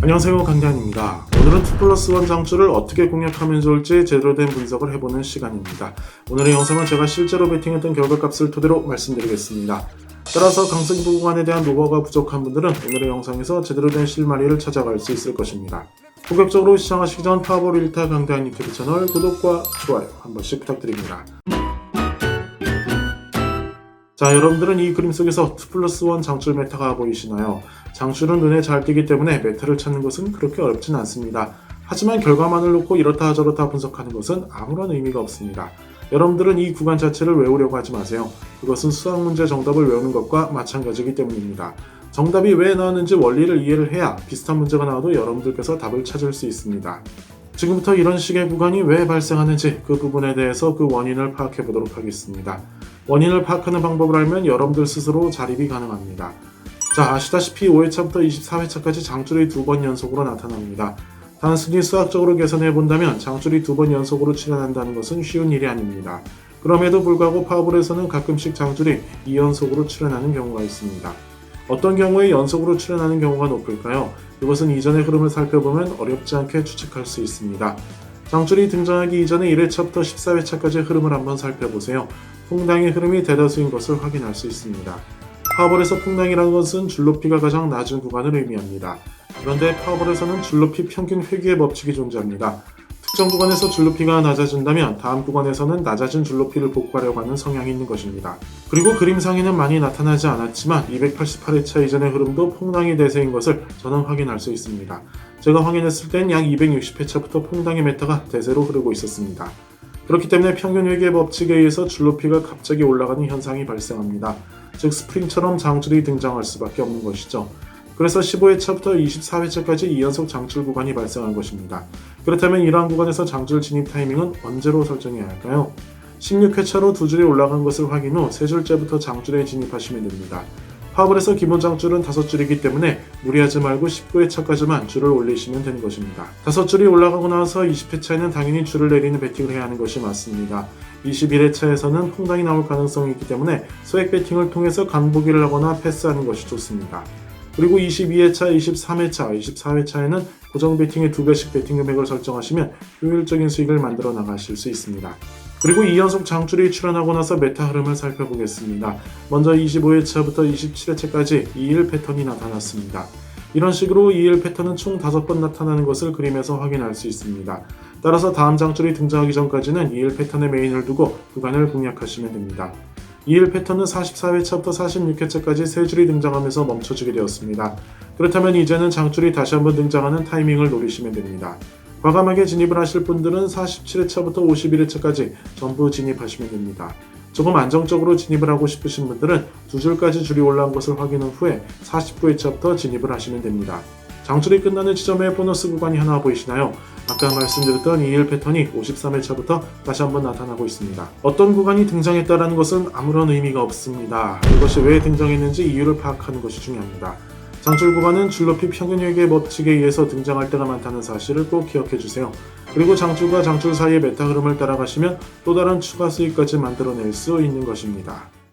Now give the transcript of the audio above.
안녕하세요, 강대한입니다. 오늘은 2+1 장줄을 어떻게 공략하면 좋을지 제대로 된 분석을 해보는 시간입니다. 오늘의 영상은 제가 실제로 베팅했던 결과값을 토대로 말씀드리겠습니다. 따라서 강승부 구간에 대한 노하우가 부족한 분들은 오늘의 영상에서 제대로 된 실마리를 찾아갈 수 있을 것입니다. 본격적으로 시청하시기 전 파워볼 1타 강대한 유튜브 채널 구독과 좋아요 한 번씩 부탁드립니다. 자, 여러분들은 이 그림 속에서 2+1 장줄 메타가 보이시나요? 장줄은 눈에 잘 띄기 때문에 메타를 찾는 것은 그렇게 어렵진 않습니다. 하지만 결과만을 놓고 이렇다 저렇다 분석하는 것은 아무런 의미가 없습니다. 여러분들은 이 구간 자체를 외우려고 하지 마세요. 그것은 수학 문제 정답을 외우는 것과 마찬가지이기 때문입니다. 정답이 왜 나왔는지 원리를 이해를 해야 비슷한 문제가 나와도 여러분들께서 답을 찾을 수 있습니다. 지금부터 이런 식의 구간이 왜 발생하는지 그 부분에 대해서 그 원인을 파악해 보도록 하겠습니다. 원인을 파악하는 방법을 알면 여러분들 스스로 자립이 가능합니다. 자, 아시다시피 5회차부터 24회차까지 장줄이 2번 연속으로 나타납니다. 단순히 수학적으로 계산해 본다면 장줄이 2번 연속으로 출현한다는 것은 쉬운 일이 아닙니다. 그럼에도 불구하고 파워볼에서는 가끔씩 장줄이 2연속으로 출현하는 경우가 있습니다. 어떤 경우에 연속으로 출현하는 경우가 높을까요? 이것은 이전의 흐름을 살펴보면 어렵지 않게 추측할 수 있습니다. 장줄이 등장하기 이전에 1회차부터 14회차까지의 흐름을 한번 살펴보세요. 풍당의 흐름이 대다수인 것을 확인할 수 있습니다. 파워볼에서 풍당이라는 것은 줄높이가 가장 낮은 구간을 의미합니다. 그런데 파워볼에서는 줄높이 평균 회귀의 법칙이 존재합니다. 특정 구간에서 줄높이가 낮아진다면 다음 구간에서는 낮아진 줄높이를 복구하려고 하는 성향이 있는 것입니다. 그리고 그림상에는 많이 나타나지 않았지만 288회차 이전의 흐름도 풍당이 대세인 것을 저는 확인할 수 있습니다. 제가 확인했을 땐 약 260회차부터 풍당의 메타가 대세로 흐르고 있었습니다. 그렇기 때문에 평균 회귀의 법칙에 의해서 줄높이가 갑자기 올라가는 현상이 발생합니다. 즉 스프링처럼 장줄이 등장할 수밖에 없는 것이죠. 그래서 15회차부터 24회차까지 2연속 장줄 구간이 발생한 것입니다. 그렇다면 이러한 구간에서 장줄 진입 타이밍은 언제로 설정해야 할까요? 16회차로 두 줄이 올라간 것을 확인 후 세 줄째부터 장줄에 진입하시면 됩니다. 파워볼에서 기본 장줄은 5줄이기 때문에 무리하지 말고 19회차까지만 줄을 올리시면 되는 것입니다. 5줄이 올라가고 나서 20회차에는 당연히 줄을 내리는 베팅을 해야 하는 것이 맞습니다. 21회차에서는 풍당이 나올 가능성이 있기 때문에 소액 베팅을 통해서 간보기를 하거나 패스하는 것이 좋습니다. 그리고 22회차, 23회차, 24회차에는 고정 베팅의 2배씩 베팅 금액을 설정하시면 효율적인 수익을 만들어 나가실 수 있습니다. 그리고 2연속 장줄이 출현하고 나서 메타 흐름을 살펴보겠습니다. 먼저 25회차부터 27회차까지 2일 패턴이 나타났습니다. 이런 식으로 2일 패턴은 총 5번 나타나는 것을 그림에서 확인할 수 있습니다. 따라서 다음 장줄이 등장하기 전까지는 2일 패턴의 메인을 두고 구간을 공략하시면 됩니다. 2일 패턴은 44회차부터 46회차까지 3줄이 등장하면서 멈춰지게 되었습니다. 그렇다면 이제는 장줄이 다시 한번 등장하는 타이밍을 노리시면 됩니다. 과감하게 진입을 하실 분들은 47회차부터 51회차까지 전부 진입하시면 됩니다. 조금 안정적으로 진입을 하고 싶으신 분들은 2줄까지 줄이 올라온 것을 확인한 후에 49회차부터 진입을 하시면 됩니다. 장줄이 끝나는 지점에 보너스 구간이 하나 보이시나요? 아까 말씀드렸던 2일 패턴이 53회차부터 다시 한번 나타나고 있습니다. 어떤 구간이 등장했다는 것은 아무런 의미가 없습니다. 이것이 왜 등장했는지 이유를 파악하는 것이 중요합니다. 장줄 구간은 줄높이 평균 회귀의 법칙에 의해서 등장할 때가 많다는 사실을 꼭 기억해 주세요. 그리고 장줄과 장줄 사이의 메타 흐름을 따라가시면 또 다른 추가 수익까지 만들어낼 수 있는 것입니다.